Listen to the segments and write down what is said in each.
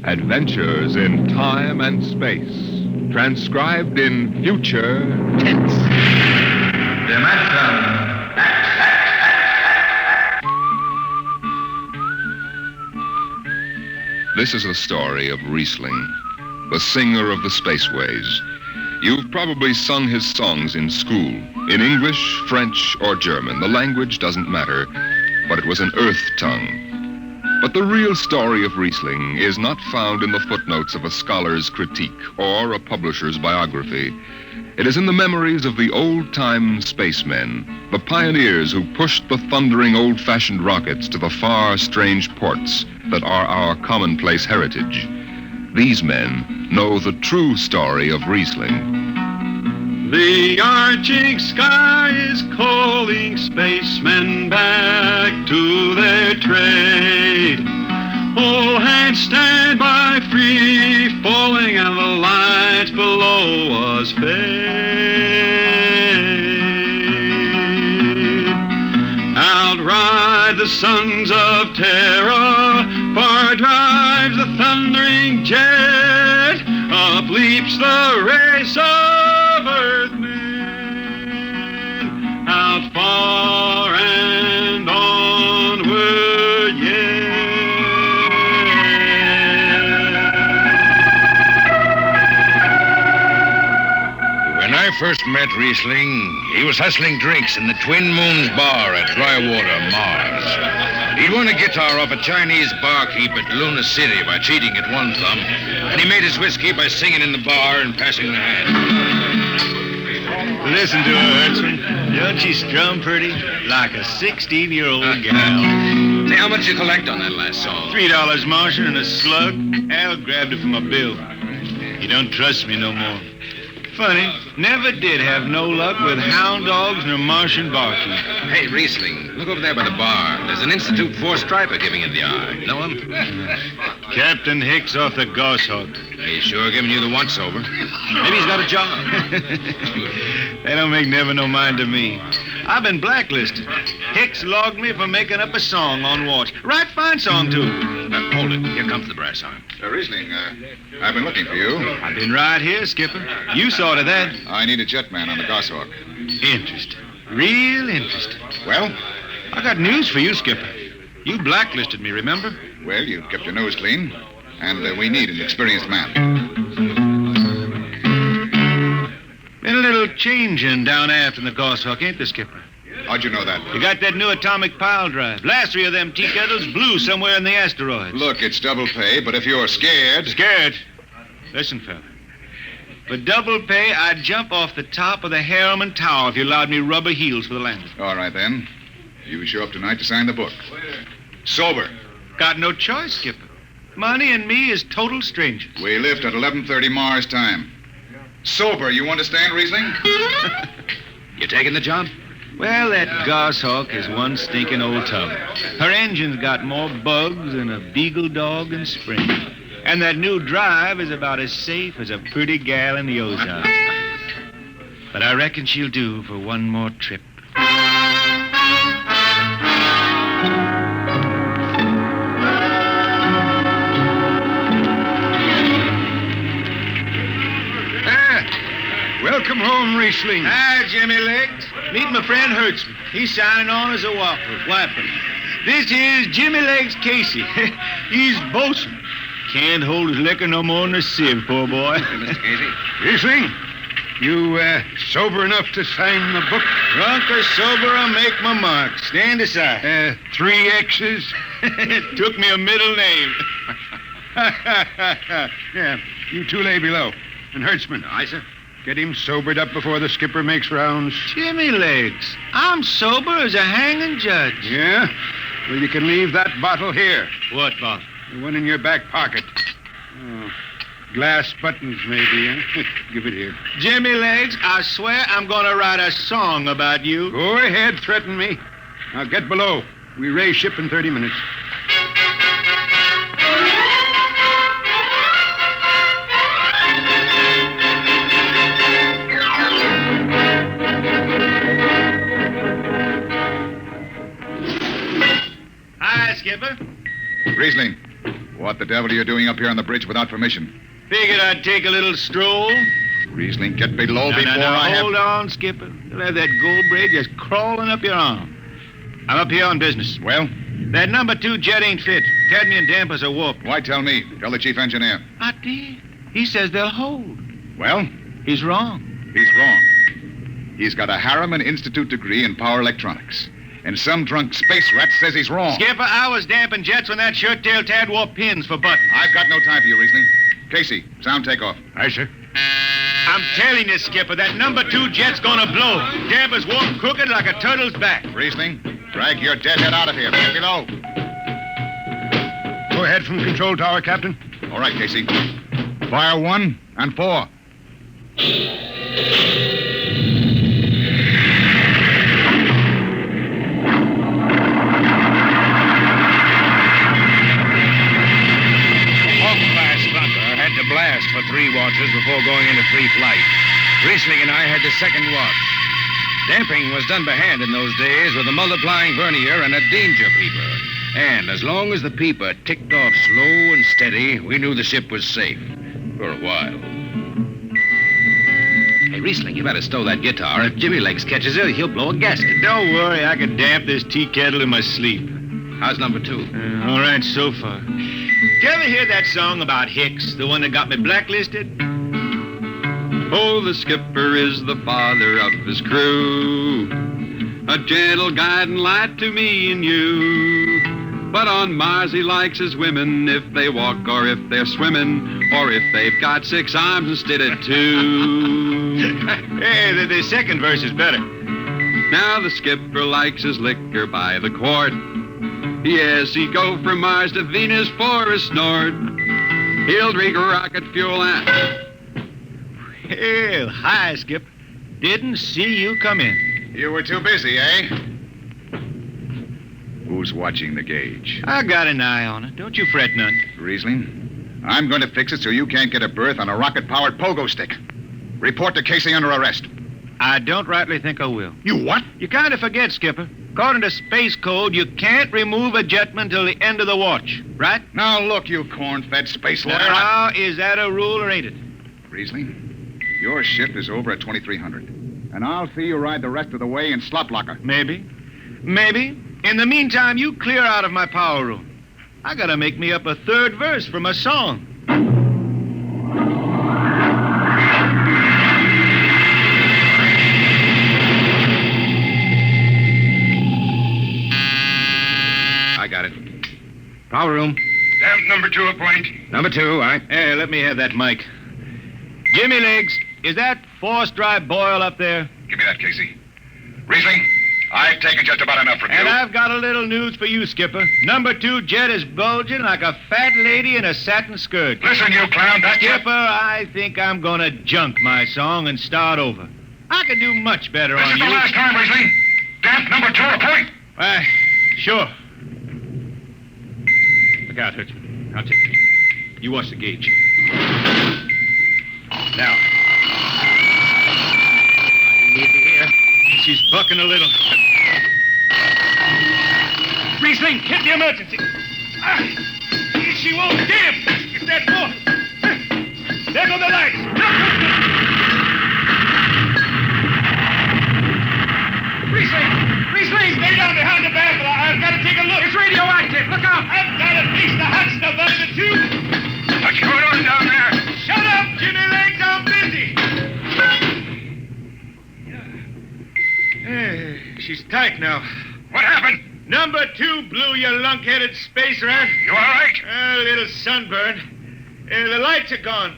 Adventures in time and space, transcribed in future tense. Dimension This is a story of Riesling, the singer of the spaceways. You've probably sung his songs in school, in English, French, or German. The language doesn't matter, but it was an earth tongue. But the real story of Riesling is not found in the footnotes of a scholar's critique or a publisher's biography. It is in the memories of the old-time spacemen, the pioneers who pushed the thundering old-fashioned rockets to the far, strange ports that are our commonplace heritage. These men know the true story of Riesling. The arching sky is calling spacemen back to their trade. All hands stand by, free falling, and the lights below us fade. Outride the sons of terror, far drives the thundering jet, up leaps the race of earthmen, out far and onward yet. When I first met Riesling, he was hustling drinks in the Twin Moons bar at Drywater, Mars. He'd won a guitar off a Chinese barkeep at Luna City by cheating at one thumb, and he made his whiskey by singing in the bar and passing the hat. Listen to her, Hudson. Don't she strum pretty? Like a 16-year-old gal. Say, how much you collect on that last song? $3, Martian, and a slug. Al grabbed it from my bill. You don't trust me no more. Funny, never did have no luck with hound dogs nor Martian barkeep. Hey, Riesling, look over there by the bar. There's an Institute 4 striper giving you the eye. Know him? Captain Hicks off the Goshawk. He's sure giving you the once-over. Maybe he's got a job. They don't make never no mind to me. I've been blacklisted. Hicks logged me for making up a song on watch. Right fine song, too. Hold it. Here comes the brass arm. Riesling, I've been looking for you. I've been right here, Skipper. You saw to that. I need a jetman on the Goshawk. Interesting. Real interesting. Well? I got news for you, Skipper. You blacklisted me, remember? Well, you kept your nose clean, and we need an experienced man. Been a little changing down aft in the Goshawk, ain't there, Skipper? How'd you know that? You got that new atomic pile drive. Last 3 of them tea kettles blew somewhere in the asteroids. Look, it's double pay, but if you're scared... Scared? Listen, fella. For double pay, I'd jump off the top of the Harriman Tower if you allowed me rubber heels for the landing. All right, then. You show up tonight to sign the book. Sober. Got no choice, Skipper. Money and me is total strangers. We lift at 11:30 Mars time. Sober, you understand, Riesling? You taking the job? Well, that Goshawk is one stinking old tub. Her engine's got more bugs than a beagle dog in spring. And that new drive is about as safe as a pretty gal in the Ozarks. But I reckon she'll do for one more trip. Welcome home, Riesling. Hi, Jimmy Legs. Meet my friend Hertzman. He's signing on as a wiper. This is Jimmy Legs Casey. He's bosun. Can't hold his liquor no more than a sieve, poor boy. Mr. Casey. Riesling, you sober enough to sign the book? Drunk or sober, I make my mark. Stand aside. 3 X's? It took me a middle name. Yeah, you two lay below. And Hertzman. Aye, sir. Get him sobered up before the skipper makes rounds. Jimmy Legs, I'm sober as a hanging judge. Yeah? Well, you can leave that bottle here. What bottle? The one in your back pocket. Oh, glass buttons, maybe, huh? Give it here. Jimmy Legs, I swear I'm going to write a song about you. Go ahead, threaten me. Now get below. We raise ship in 30 minutes. Hi, Skipper. Riesling, What the devil are you doing up here on the bridge without permission? Figured I'd take a little stroll. Riesling, get below before Now, I have... hold on, Skipper. You'll have that gold braid just crawling up your arm. I'm up here on business. Well, That number 2 jet ain't fit. Cadmium dampers are warped. why tell me? Tell the chief engineer. I did. He says they'll hold. Well, He's wrong. he's wrong. He's got a Harriman Institute degree in power electronics. And some drunk space rat says he's wrong. Skipper, I was damping jets when that shirt-tail Tad wore pins for buttons. I've got no time for you, Riesling. Casey, sound takeoff. Aye, sir. I'm telling you, Skipper, that number 2 jet's gonna blow. Dampers warped crooked like a turtle's back. Riesling, drag your deadhead out of here. Get below. Go ahead from the control tower, Captain. All right, Casey. Fire 1 and 4. To blast for 3 watches before going into free flight. Riesling and I had the second watch. Damping was done by hand in those days with a multiplying vernier and a danger peeper. And as long as the peeper ticked off slow and steady, we knew the ship was safe. For a while. Hey, Riesling, you better stow that guitar. If Jimmy Legs catches it, he'll blow a gasket. Don't worry, I can damp this tea kettle in my sleep. How's number 2? All right, so far. Did you ever hear that song about Hicks, the one that got me blacklisted? Oh, the skipper is the father of his crew, a gentle guiding light to me and you. But on Mars he likes his women if they walk or if they're swimming or if they've got 6 arms instead of 2. Hey, the second verse is better. Now the skipper likes his liquor by the quart. Yes, he'd go from Mars to Venus for a snort. He'll drink rocket fuel and... Well, hi, Skip. Didn't see you come in. You were too busy, eh? Who's watching the gauge? I got an eye on it. Don't you fret none. Riesling, I'm going to fix it so you can't get a berth on a rocket-powered pogo stick. Report to Casey under arrest. I don't rightly think I will. You what? You kind of forget, Skipper. According to Space Code, you can't remove a jetman till the end of the watch, right? Now, look, you corn-fed space lawyer. Now, is that a rule or ain't it? Riesling, your shift is over at 2300. And I'll see you ride the rest of the way in slop locker. Maybe. Maybe. In the meantime, you clear out of my power room. I gotta make me up a 3rd verse for my song. I got it. Power room. Damp number 2 a point. Number 2, aye. Hey, let me have that mic. Jimmy Legs, is that force drive boil up there? Give me that, Casey. Riesling, I've taken just about enough from And you. I've got a little news for you, Skipper. Number 2 jet is bulging like a fat lady in a satin skirt. Listen, you clown, that's Skipper, I think I'm gonna junk my song and start over. I could do much better This on is you. the last time, Riesling. Damp number 2 a point. Why, sure. Look out, Hertzman. I'll take it. You watch the gauge. Now. You need to hear. She's bucking a little. Riesling, hit the emergency. Ah, she won't damn. It's that force. There go the lights. Riesling, stay down behind the baffle. I've got to take a look. It's radioactive. Look out. I've got to piece the hot stuff out of the tube. What's going on down there? Shut up, Jimmy Legs. I'm busy. She's tight now. What happened? Number 2 blew, you lunk-headed space rat. You all right? A little sunburn. The lights are gone.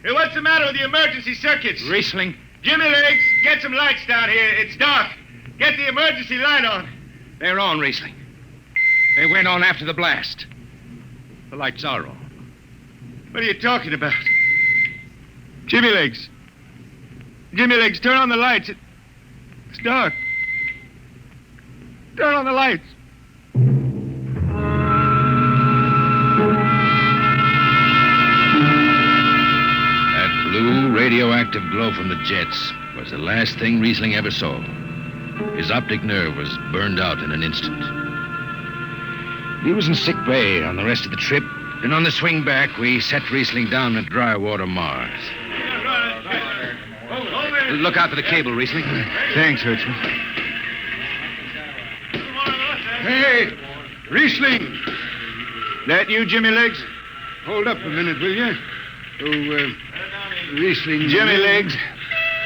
What's the matter with the emergency circuits? Riesling. Jimmy Legs, get some lights down here. It's dark. Get the emergency light on. They're on, Riesling. They went on after the blast. The lights are on. What are you talking about? Jimmy Legs. Jimmy Legs, turn on the lights. It's dark. Turn on the lights. That blue radioactive glow from the jets was the last thing Riesling ever saw. His optic nerve was burned out in an instant. He was in sick bay on the rest of the trip, Then on the swing back, we set Riesling down at dry water Mars. Look out for the cable, Riesling. Thanks, Hertzman. Hey, Riesling! That you, Jimmy Legs? Hold up a minute, will you? Oh, Riesling... Jimmy Legs,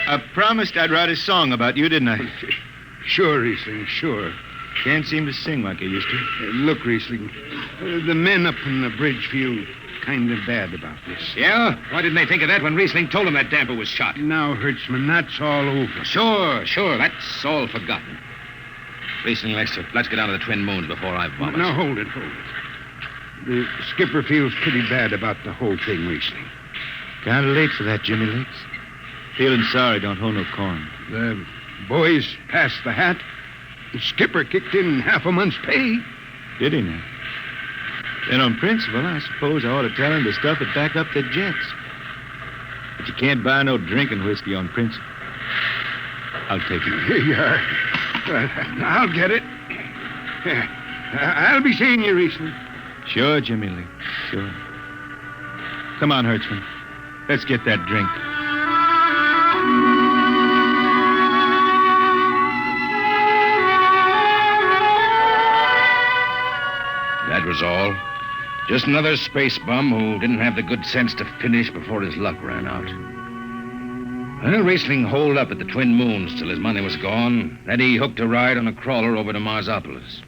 I promised I'd write a song about you, didn't I? Sure, Riesling, sure. Can't seem to sing like I used to. Look, Riesling, the men up on the bridge feel kind of bad about this. Yeah? Why didn't they think of that when Riesling told them that damper was shot? Now, Hertzman, that's all over. Sure. That's all forgotten. Riesling, let's get down to the Twin Moons before I vomit. Now, hold it. The skipper feels pretty bad about the whole thing, Riesling. Kind of late for that, Jimmy Legs. Feeling sorry don't hold no corn. The boys passed the hat. The skipper kicked in half a month's pay. Did he now? Then on principle, I suppose I ought to tell him to stuff it back up the jets. But you can't buy no drinking whiskey on principle. I'll take it. Here you are. I'll get it. I'll be seeing you, Riesling. Sure, Jimmy Lee. Sure. Come on, Hertzman. Let's get that drink. That was all. Just another space bum who didn't have the good sense to finish before his luck ran out. Well, Riesling holed up at the Twin Moons till his money was gone. Then he hooked a ride on a crawler over to Marsopolis.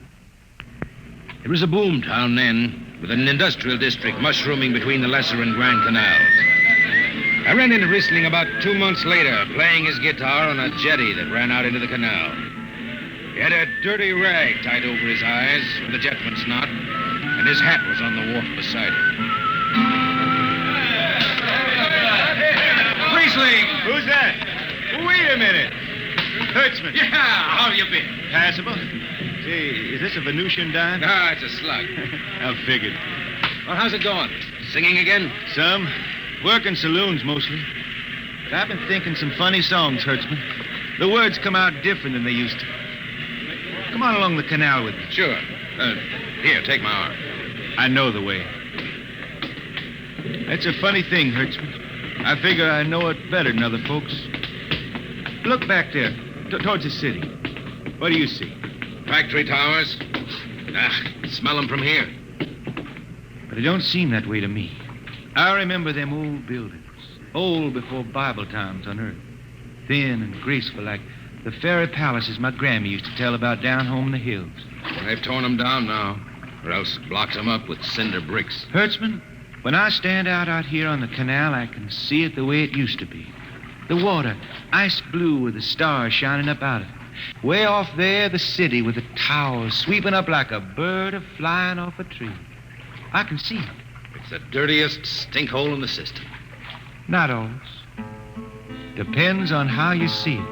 It was a boom town then, with an industrial district mushrooming between the Lesser and Grand Canals. I ran into Riesling about 2 months later, playing his guitar on a jetty that ran out into the canal. He had a dirty rag tied over his eyes with a jetman's knot, and his hat was on the wharf beside him. Riesling! Who's that? Wait a minute. Hertzman. Yeah, how you been? Passable. Say, is this a Venusian dime? Ah, it's a slug. I figured. Well, how's it going? Singing again? Some. Working saloons, mostly. But I've been thinking some funny songs, Hertzman. The words come out different than they used to. Come on along the canal with me. Sure. Here, take my arm. I know the way. That's a funny thing, Hertzman. I figure I know it better than other folks. Look back there, towards the city. What do you see? Factory towers? Smell them from here. But it don't seem that way to me. I remember them old buildings, old before Bible times on Earth. Thin and graceful like the fairy palaces my Grammy used to tell about down home in the hills. They've torn them down now, or else blocked them up with cinder bricks. Hertzman, when I stand out here on the canal, I can see it the way it used to be. The water, ice blue with the stars shining up out of it. Way off there, the city with the towers sweeping up like a bird flying off a tree. I can see it. It's the dirtiest stink hole in the system. Not always. Depends on how you see it.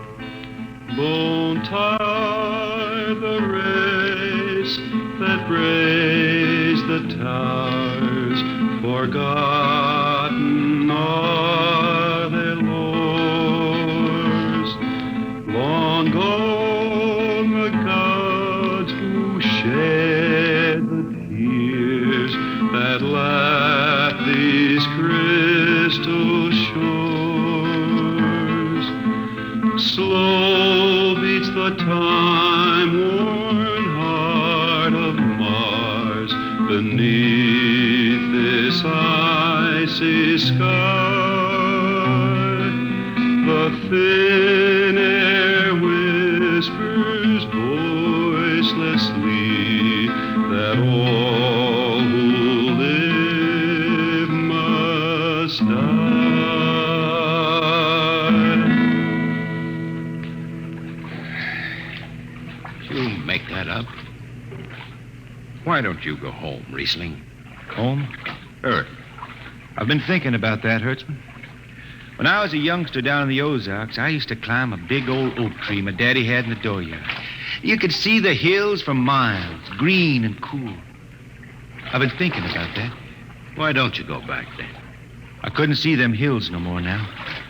Bone tie the race that raised the towers, forgotten are their lores. Long gone the gods who shed the tears that lap these crystal shores. Slow beats the time-worn heart of Mars beneath this icy sky. The thin air whispers voicelessly that all who live must die. You make that up. Why don't you go home, Riesling? Home? Earth. I've been thinking about that, Hertzman. When I was a youngster down in the Ozarks, I used to climb a big old oak tree my daddy had in the dooryard. You could see the hills for miles, green and cool. I've been thinking about that. Why don't you go back then? I couldn't see them hills no more now.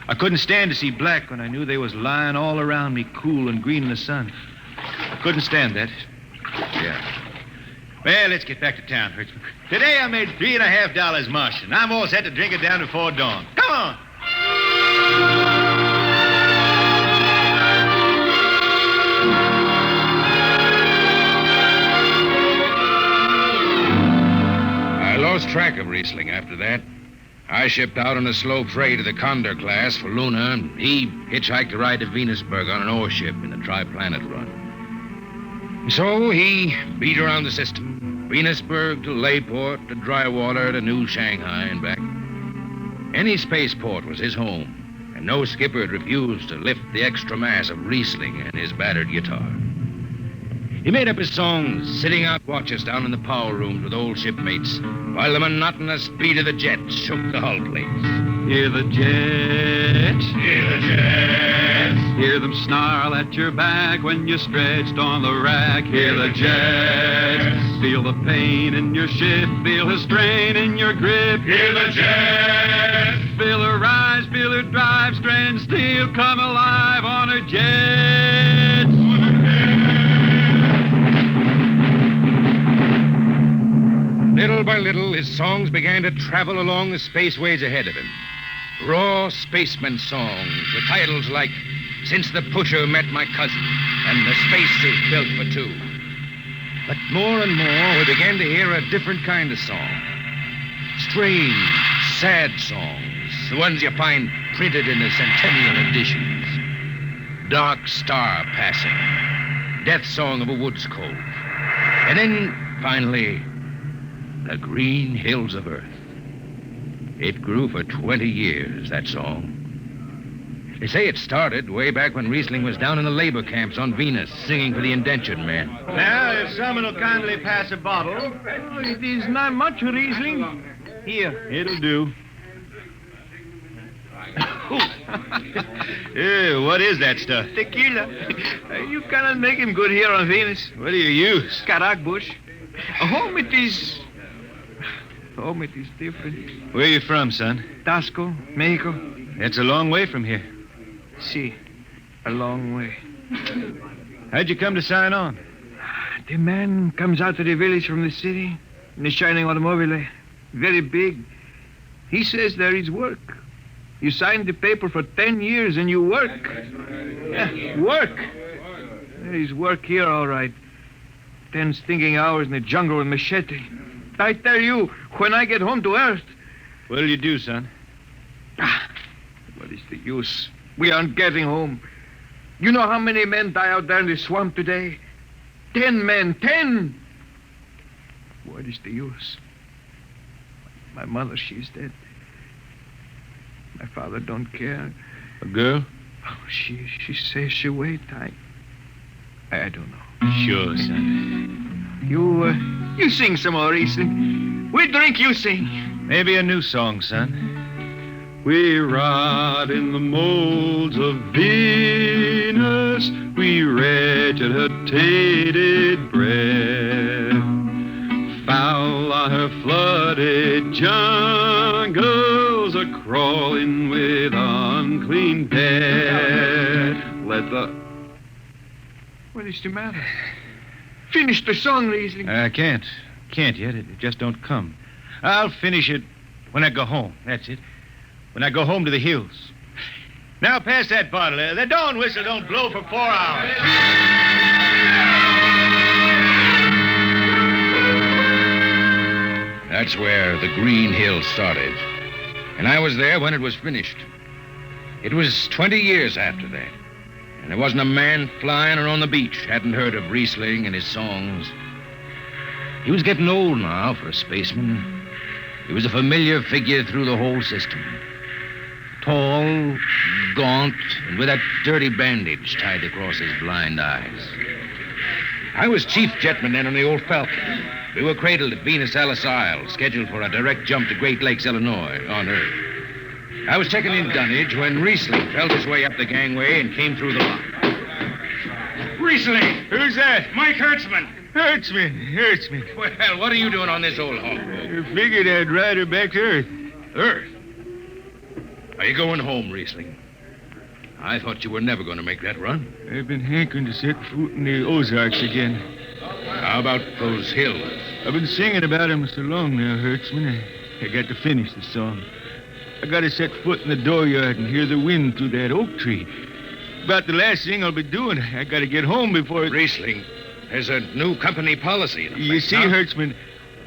I couldn't stand to see black when I knew they was lying all around me, cool and green in the sun. I couldn't stand that. Yeah. Well, let's get back to town, Hertzman. Today I made $3.50 mush, and I'm all set to drink it down before dawn. Come on! I lost track of Riesling after that. I shipped out on a slow freight of the Condor class for Luna, and he hitchhiked a ride to Venusburg on an ore ship in the Tri-Planet run. So he beat around the system. Venusburg to Layport to Drywater to New Shanghai and back. Any spaceport was his home, and no skipper had refused to lift the extra mass of Riesling and his battered guitar. He made up his songs sitting out watches down in the power rooms with old shipmates while the monotonous beat of the jets shook the hull plates. Hear the jets. Hear the jets. Hear them snarl at your back when you're stretched on the rack. Hear the jets. Feel the pain in your ship. Feel the strain in your grip. Hear the jets. Feel her rise, feel her drive. Strand steel come alive on her jets. Little by little, his songs began to travel along the spaceways ahead of him. Raw spaceman songs with titles like Since the Pusher Met My Cousin and The Space Is Built for Two. But more and more, we began to hear a different kind of song. Strange, sad songs, the ones you find printed in the centennial editions. Dark Star Passing, Death Song of a Woods Cove. And then, finally, The Green Hills of Earth. It grew for 20 years, that song. They say it started way back when Riesling was down in the labor camps on Venus, singing for the indentured men. Now, if someone will kindly pass a bottle. Oh, it is not much, Riesling. Here. It'll do. What is that stuff? Tequila. You cannot make him good here on Venus. What do you use? Carac bush. Home it is different. Where are you from, son? Tasco, Mexico. It's a long way from here. See, a long way. How'd you come to sign on? The man comes out to the village from the city in a shining automobile, very big. He says there is work. You sign the paper for 10 years and you work. Yeah, work. There is work here, all right. 10 stinking hours in the jungle with machete. I tell you, when I get home to Earth... What'll you do, son? What is the use? We aren't getting home. You know how many men die out there in the swamp today? 10 men, 10! What is the use? My mother, she's dead. My father don't care. A girl? Oh, she says she wait. I don't know. Sure, son. You sing some more, Riesling. We drink, you sing. Maybe a new song, son. We rot in the molds of Venus. We regurgitated breath. Foul are her flooded jungles, a-crawling with unclean dead. Let the... What is the matter? Finish the song, Riesling. I can't. Can't yet. It just don't come. I'll finish it when I go home. That's it. When I go home to the hills. Now pass that bottle. The dawn whistle don't blow for 4 hours. That's where the Green Hills started. And I was there when it was finished. It was 20 years after that. And there wasn't a man flying or on the beach hadn't heard of Riesling and his songs. He was getting old now for a spaceman. He was a familiar figure through the whole system. Tall, gaunt, and with that dirty bandage tied across his blind eyes. I was chief jetman then on the old Falcon. We were cradled at Venus Alice Isle, scheduled for a direct jump to Great Lakes, Illinois, on Earth. I was checking in dunnage when Riesling felt his way up the gangway and came through the lock. Riesling! Who's that? Mike Hertzman. Hertzman. Well, what are you doing on this old hog? I figured I'd ride her back to Earth. Earth? Are you going home, Riesling? I thought you were never going to make that run. I've been hankering to set foot in the Ozarks again. How about those hills? I've been singing about him so long now, Hertzman. I got to finish the song. I got to set foot in the dooryard and hear the wind through that oak tree. About the last thing I'll be doing. I got to get home before it... Riesling, there's a new company policy in effect. You see, now. Hertzman,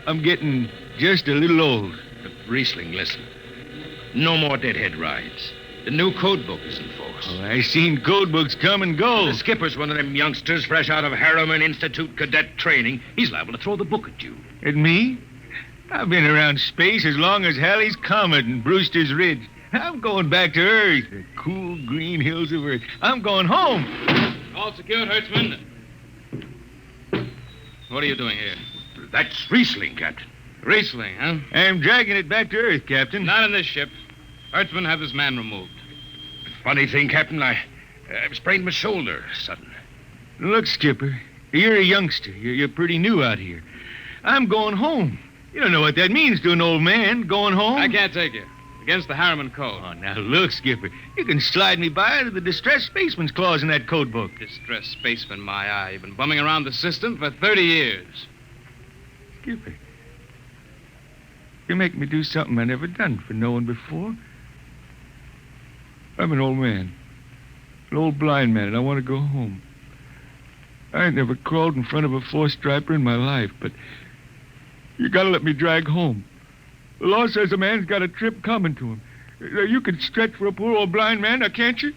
I'm getting just a little old. But Riesling, listen. No more deadhead rides. The new code book is in force. Oh, I seen code books come and go. The skipper's one of them youngsters fresh out of Harriman Institute cadet training. He's liable to throw the book at you. At me? I've been around space as long as Halley's Comet and Brewster's Ridge. I'm going back to Earth, the cool green hills of Earth. I'm going home. All secured, Hertzman. What are you doing here? That's Riesling, Captain. Riesling, huh? I'm dragging it back to Earth, Captain. Not in this ship. Hertzman, have this man removed. Funny thing, Captain, I've sprained my shoulder sudden. Look, Skipper, you're a youngster. You're pretty new out here. I'm going home. You don't know what that means to an old man, going home. I can't take you. Against the Harriman Code. Oh, now look, Skipper. You can slide me by to the distressed spaceman's clause in that code book. Distressed spaceman, my eye. You've been bumming around the system for 30 years. Skipper, you make me do something I never done for no one before. I'm an old man. An old blind man, and I want to go home. I ain't never crawled in front of a four-striper in my life, but you gotta let me drag home. The law says a man's got a trip coming to him. You can stretch for a poor old blind man, now can't you?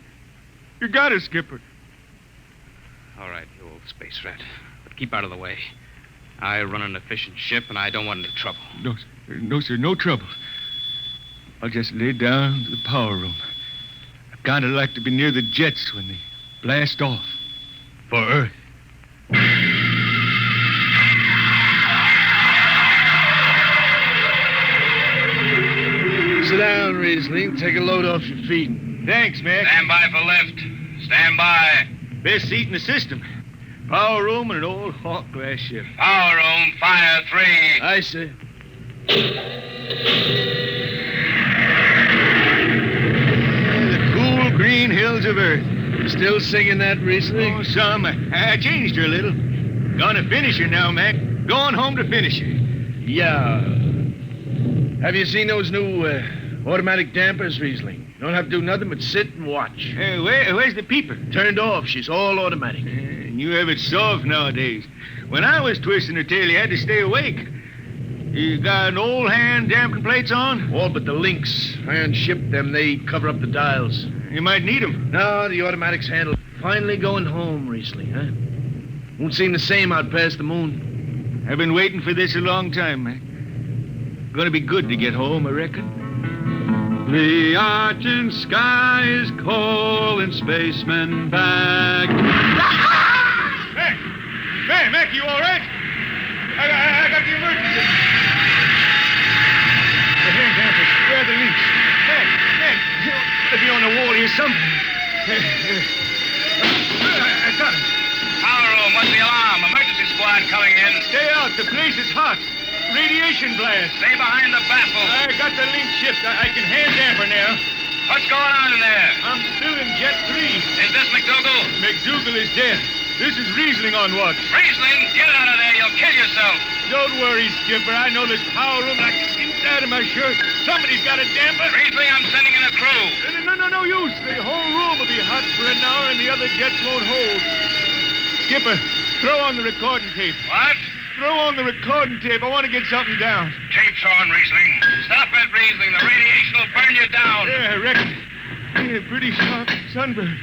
You got it, Skipper. All right, you old space rat. But keep out of the way. I run an efficient ship, and I don't want any trouble. No, sir, no trouble. I'll just lay down to the power room. I kind of like to be near the jets when they blast off for Earth. Sit down, Riesling. Take a load off your feet. Thanks, Mac. Stand by for lift. Stand by. Best seat in the system. Power room and an old Hawk-class ship. Power room, fire 3. I see. The cool green hills of Earth. You still singing that, Riesling? Oh, some. I changed her a little. Gonna finish her now, Mac. Going home to finish her. Yeah. Have you seen those new automatic dampers, Riesling? You don't have to do nothing but sit and watch. Hey, where's the peeper? Turned off. She's all automatic. You have it soft nowadays. When I was twisting her tail, you had to stay awake. You got an old hand damping plates on? All but the links. Iron shipped them. They cover up the dials. You might need them. No, the automatics handle. Finally going home, Riesling, huh? Won't seem the same out past the moon. I've been waiting for this a long time, Mac. Gonna be good to get home, I reckon. The arching sky is calling spacemen back. Mac, you all right? I got the emergency. The hand dampers, where are the links? Mac, you ought to be on the wall here something. I got him. Power room, what's the alarm? Emergency squad coming in. Stay out, the place is hot. Radiation blast. Stay behind the baffle. I got the link shift. I can hand damper now. What's going on in there? I'm still in Jet 3. Is this McDougal? McDougal is dead. This is Riesling on watch. Riesling, get out of there. You'll kill yourself. Don't worry, Skipper. I know this power room like the inside of my shirt. Somebody's got a damper. Riesling, I'm sending in a crew. No use. The whole room will be hot for an hour and the other jets won't hold. Skipper, throw on the recording tape. What? Throw on the recording tape. I want to get something down. Tape's on, Riesling. Stop it, Riesling. The radiation will burn you down. Yeah, I reckon. Yeah, pretty sharp sunburn.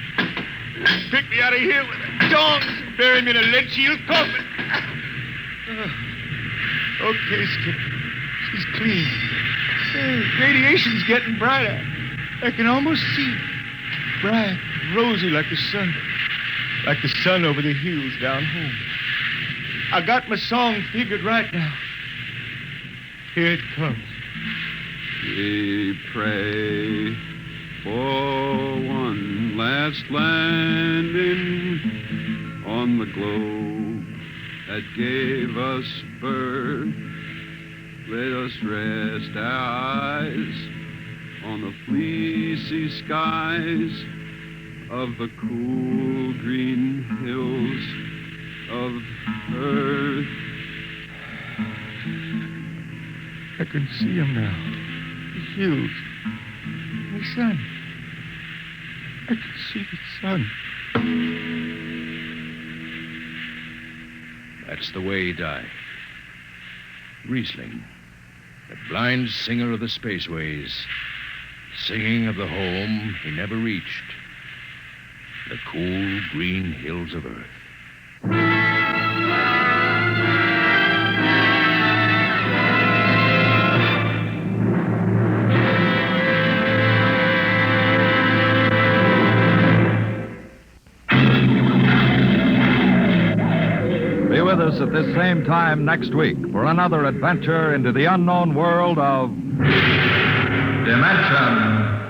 Pick me out of here with a tongs and bury me in a lead shield coffin. Okay, Skipper. She's clean. Radiation's getting brighter. I can almost see it. Bright, rosy like the sun. Like the sun over the hills down home. I got my song figured right now. Here it comes. We pray for one last landing on the globe that gave us birth. Let us rest our eyes on the fleecy skies of the cool green hills of earth. I can see him now. The hills. The sun. I can see the sun. That's the way he died. Riesling, the blind singer of the spaceways, singing of the home he never reached, the cool green hills of Earth. Be with us at this same time next week for another adventure into the unknown world of Dimension